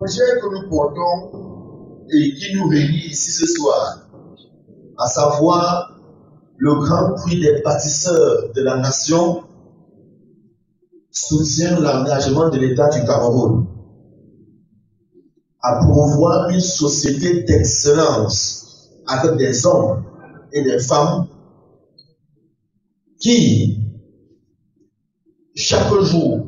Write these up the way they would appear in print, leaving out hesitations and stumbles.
Projet que nous portons et qui nous réunit ici ce soir, à savoir le Grand Prix des bâtisseurs de la nation, soutient l'engagement de l'État du Cameroun à promouvoir une société d'excellence avec des hommes et des femmes qui, chaque jour,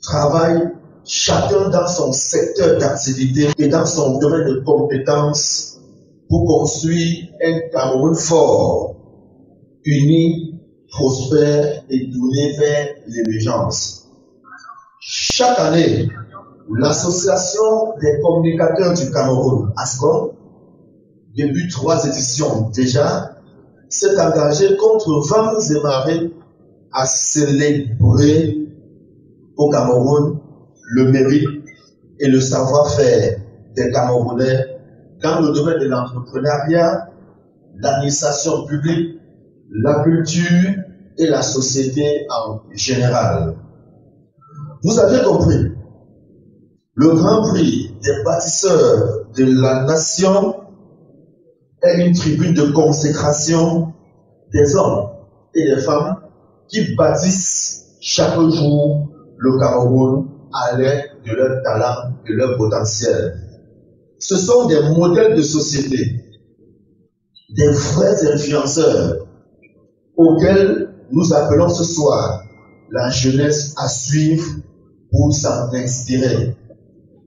travaillent chacun dans son secteur d'activité et dans son domaine de compétences pour construire un Cameroun fort, uni, prospère et tourné vers l'émergence. Chaque année, l'Association des communicateurs du Cameroun, ASCOM, depuis 3 éditions déjà, s'est engagée contre vents et marées à célébrer au Cameroun le mérite et le savoir-faire des Camerounais dans le domaine de l'entrepreneuriat, l'administration publique, la culture et la société en général. Vous avez compris, le Grand Prix des bâtisseurs de la nation est une tribune de consécration des hommes et des femmes qui bâtissent chaque jour le Cameroun à l'aide de leur talent, de leur potentiel. Ce sont des modèles de société, des vrais influenceurs auxquels nous appelons ce soir la jeunesse à suivre pour s'en inspirer.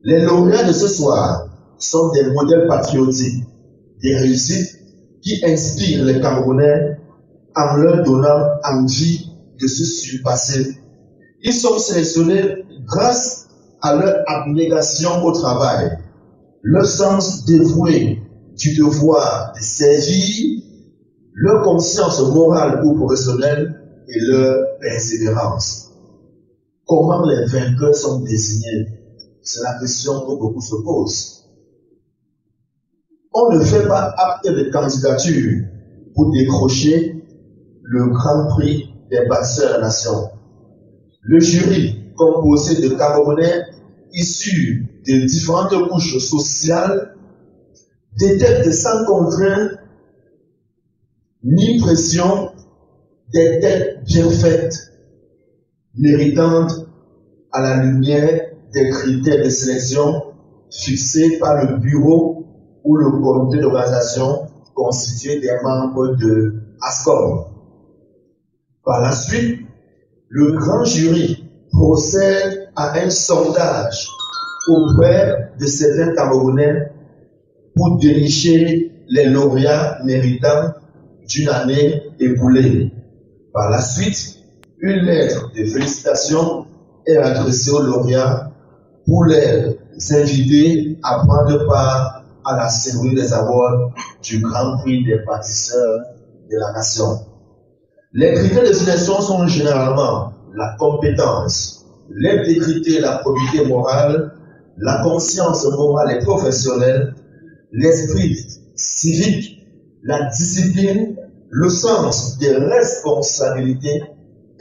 Les lauréats de ce soir sont des modèles patriotiques, des réussites qui inspirent les Camerounais en leur donnant envie de se surpasser. Ils sont sélectionnés grâce à leur abnégation au travail, leur sens dévoué du devoir de servir, leur conscience morale ou professionnelle et leur persévérance. Comment les vainqueurs sont désignés? C'est la question que beaucoup se posent. On ne fait pas acte de candidature pour décrocher le Grand Prix des bâtisseurs de la nation. Le jury, composé de Camerounais issus de différentes couches sociales, détecte sans contrainte ni pression des têtes bien faites, méritantes à la lumière des critères de sélection fixés par le bureau ou le comité d'organisation constitué des membres de ASCOM. Par la suite, le grand jury procède à un sondage auprès de certains Camerounais pour dénicher les lauréats méritants d'une année écoulée. Par la suite, une lettre de félicitations est adressée aux lauréats pour les inviter à prendre part à la cérémonie des awards du Grand Prix des bâtisseurs de la nation. Les critères de sélection sont généralement la compétence, l'intégrité et la probité morale, la conscience morale et professionnelle, l'esprit civique, la discipline, le sens des responsabilités,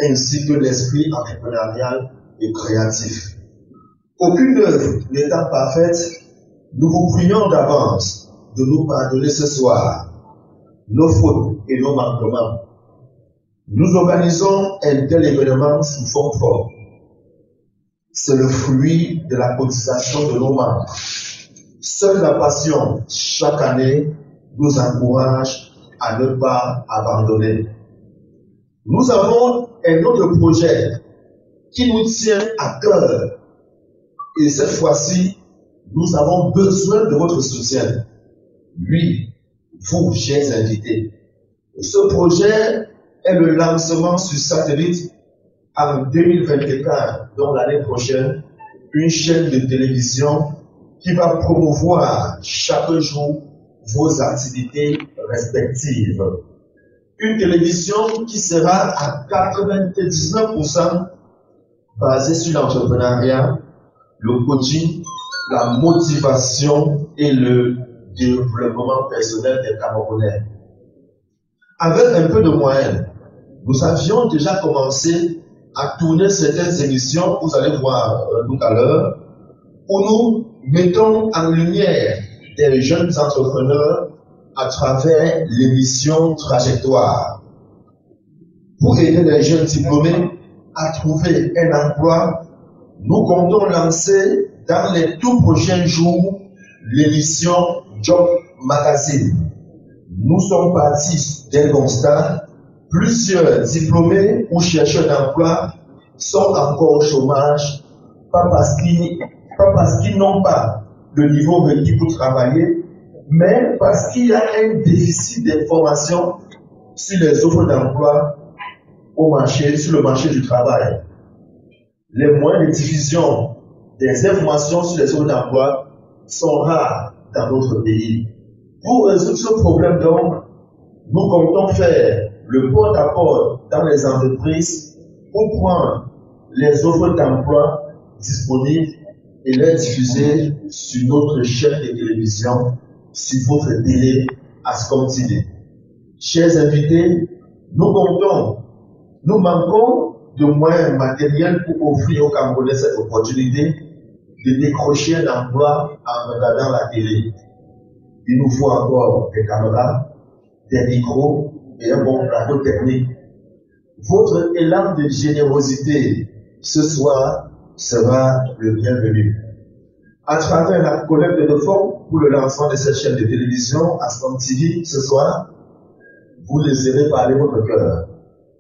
ainsi que l'esprit entrepreneurial et créatif. Aucune œuvre n'étant parfaite, nous vous prions d'avance de nous pardonner ce soir nos fautes et nos manquements. Nous organisons un tel événement sous fonds propres. C'est le fruit de la cotisation de nos membres. Seule la passion, chaque année, nous encourage à ne pas abandonner. Nous avons un autre projet qui nous tient à cœur. Et cette fois-ci, nous avons besoin de votre soutien. Oui, vous, chers invités. Ce projet est le lancement sur satellite en 2024, donc l'année prochaine, une chaîne de télévision qui va promouvoir chaque jour vos activités respectives. Une télévision qui sera à 99% basée sur l'entrepreneuriat, le coaching, la motivation et le développement personnel des Camerounais. Avec un peu de moyens, nous avions déjà commencé à tourner certaines émissions, vous allez voir tout à l'heure, où nous mettons en lumière des jeunes entrepreneurs à travers l'émission Trajectoire. Pour aider les jeunes diplômés à trouver un emploi, nous comptons lancer dans les tout prochains jours l'émission Job Magazine. Nous sommes partis d'un constat: plusieurs diplômés ou chercheurs d'emploi sont encore au chômage, pas parce qu'ils n'ont pas le niveau requis pour travailler, mais parce qu'il y a un déficit d'information sur les offres d'emploi sur le marché du travail. Les moyens de diffusion des informations sur les offres d'emploi sont rares dans notre pays. Pour résoudre ce problème, donc, nous comptons faire le porte-à-porte dans les entreprises pour prendre les offres d'emploi disponibles et les diffuser sur notre chaîne de télévision, sur votre télé Ascom TV. Chers invités, nous manquons de moyens matériels pour offrir aux Camerounais cette opportunité de décrocher un emploi en regardant la télé. Il nous faut encore des caméras, des micros et un bon plateau technique. Votre élan de générosité ce soir sera le bienvenu. À travers la collecte de fonds pour le lancement de cette chaîne de télévision Ascom TV ce soir, vous laisserez parler votre cœur.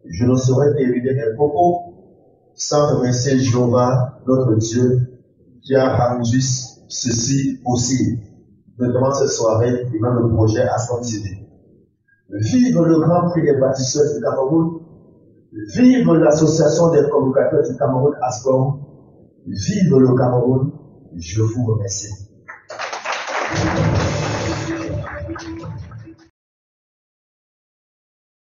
Je ne saurais terminer mes propos sans remercier Jéhovah, notre Dieu, qui a rendu ceci possible, notamment cette soirée et même le projet Ascom TV. Vive le Grand Prix des bâtisseurs du Cameroun, vive l'association des communicateurs du Cameroun Ascom, vive le Cameroun, je vous remercie.